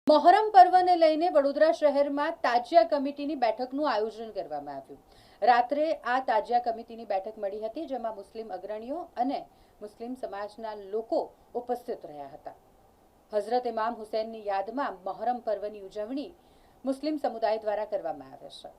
મોહરમ પર્વને લઈને વડોદરા શહેરમાં તાજિયા કમિટીની બેઠકનું આયોજન કરવામાં આવ્યું। રાત્રે આ તાજિયા કમિટીની બેઠક મળી હતી, જેમાં મુસ્લિમ અગ્રણીઓ અને મુસ્લિમ સમાજના લોકો ઉપસ્થિત રહ્યા હતા। હઝરત ઇમામ હુસૈનની યાદમાં મોહરમ પર્વની ઉજવણી મુસ્લિમ સમુદાય દ્વારા કરવામાં આવે છે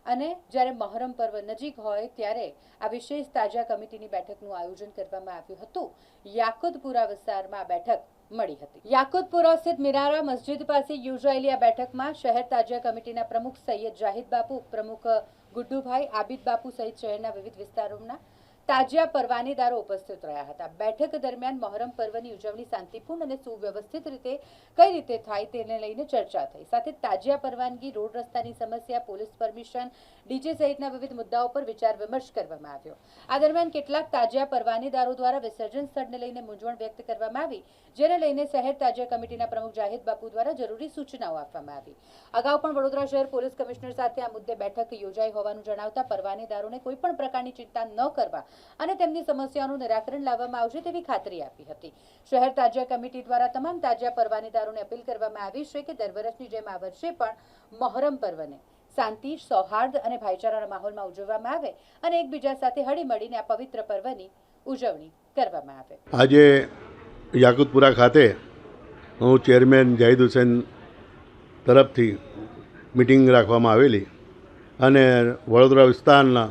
અને જ્યારે મોહરમ પર્વ નજીક હોય ત્યારે આ વિશેષ તાજિયા કમિટીની બેઠકનું આયોજન કરવામાં આવ્યું હતું। યાકુતપુરા વિસ્તારમાં આ બેઠક મળી હતી। યાકુતપુરા સ્થિત મિનારા મસ્જિદ પાસે યોજાયેલી આ બેઠકમાં શહેર તાજિયા કમિટીના પ્રમુખ સૈયદ જાહિદ બાપુ, ઉપપ્રમુખ ગુડ્ડુભાઈ, આબિદ બાપુ સહિત શહેરના વિવિધ વિસ્તારોના તાજિયા પરવાનેદારો ઉપસ્થિત રહ્યા હતા। બેઠક દરમિયાન મોહરમ પર્વની ઉજવણી શાંતિપૂર્ણ અને સુવ્યવસ્થિત રીતે કઈ રીતે થાય તેને લઈને ચર્ચા થઈ। સાથે તાજિયા પરવાનગી, રોડ રસ્તાની સમસ્યા, પોલીસ પરમિશન, ડીજે સહિતના વિવિધ મુદ્દાઓ પર વિચાર વિમર્શ કરવામાં આવ્યો। આ દરમિયાન કેટલાક તાજિયા પરવાનેદારો દ્વારા વિસર્જન સ્થળને લઈને મૂંઝવણ વ્યક્ત કરવામાં આવી, જેને લઈને શહેર તાજિયા કમિટીના પ્રમુખ જાહિદ બાપુ દ્વારા જરૂરી સૂચનાઓ આપવામાં આવી। અગાઉ પણ વડોદરા શહેર પોલીસ કમિશનર સાથે આ મુદ્દે બેઠક યોજાઈ હોવાનું જણાવતા પરવાનેદારોને કોઈ પણ પ્રકારની ચિંતા ન કરવા અને તેમની સમસ્યાઓનું નિરાકરણ લાવવામાં આવશે તેવી ખાતરી આપી હતી। શહેર તાજિયા કમિટી દ્વારા તમામ તાજિયા પરવાનેદારોને અપીલ કરવામાં આવી છે કે દર વર્ષની જેમ આ વર્ષે પણ મોહરમ પર્વને શાંતિ, સૌહાર્દ અને ભાઈચારાના માહોલમાં ઉજવવામાં આવે અને એકબીજા સાથે હળીમળીને આ પવિત્ર પર્વની ઉજવણી કરવામાં આવે। આજે યાકુતપુરા ખાતે હું ચેરમેન જાહિદ હુસૈન તરફથી મિટિંગ રાખવામાં આવેલી અને વડોદરા વિસ્તારના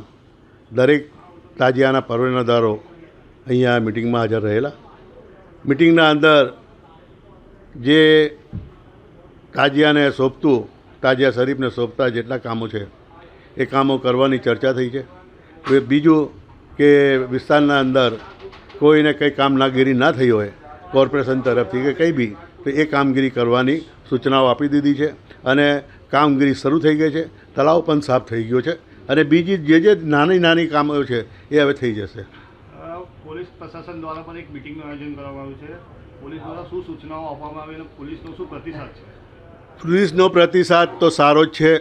દરેક તાજિયાના પરવાનેદારો અહીંયા મિટિંગમાં હાજર રહેલા। મિટિંગના અંદર જે તાજિયાને સોંપતું, તાજિયા શરીફને સોંપતા જેટલા કામો છે એ કામો કરવાની ચર્ચા થઈ છે। બીજું કે વિસ્તારના અંદર કોઈને કંઈ કામગીરી ના થઈ હોય કોર્પોરેશન તરફથી કે કંઈ બી, તો એ કામગીરી કરવાની સૂચનાઓ આપી દીધી છે અને કામગીરી શરૂ થઈ ગઈ છે। તળાવ પણ સાફ થઈ ગયો છે અને બીજી જે નાની કામો છે એ હવે થઈ જશે। પોલીસ પ્રશાસન દ્વારા પણ એક મિટિંગનું આયોજન કરવામાં આવ્યું છે। પોલીસ દ્વારા શું સૂચનાઓ આપવામાં આવી અને પોલીસનો શું પ્રતિસાદ છે? પોલીસનો પ્રતિસાદ તો સારો જ છે।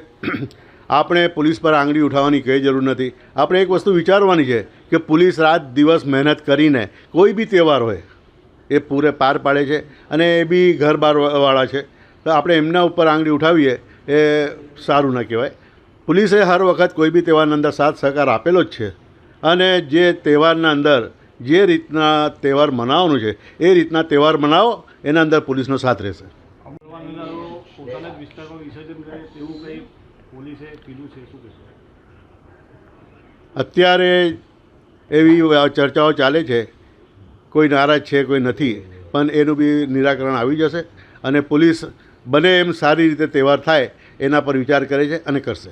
આપણે પોલીસ પર આંગળી ઉઠાવવાની કંઈ જરૂર નથી। આપણે એક વસ્તુ વિચારવાની છે કે પોલીસ રાત દિવસ મહેનત કરીને કોઈ બી તહેવાર હોય એ પૂરે પાર પાડે છે અને એ બી ઘર બારવાળા છે, તો આપણે એમના ઉપર આંગળી ઉઠાવીએ એ સારું ન કહેવાય। પોલીસે હર વખત કોઈ બી તહેવારના અંદર સાથ સહકાર આપેલો જ છે અને જે તહેવારના અંદર જે રીતના તહેવાર મનાવવાનું છે એ રીતના તહેવાર મનાવો, એના અંદર પોલીસનો સાથ રહેશે। પોતાના જ વિસ્તારમાં વિસર્જન કરે તેવું કંઈ પોલીસે કીધું છે, શું કહેશો? અત્યારે એવી ચર્ચાઓ ચાલે છે, કોઈ નારાજ છે કોઈ નથી, પણ એનું બી નિરાકરણ આવી જશે અને પોલીસ બને એમ સારી રીતે તહેવાર થાય એના પર વિચાર કરે છે અને કરશે।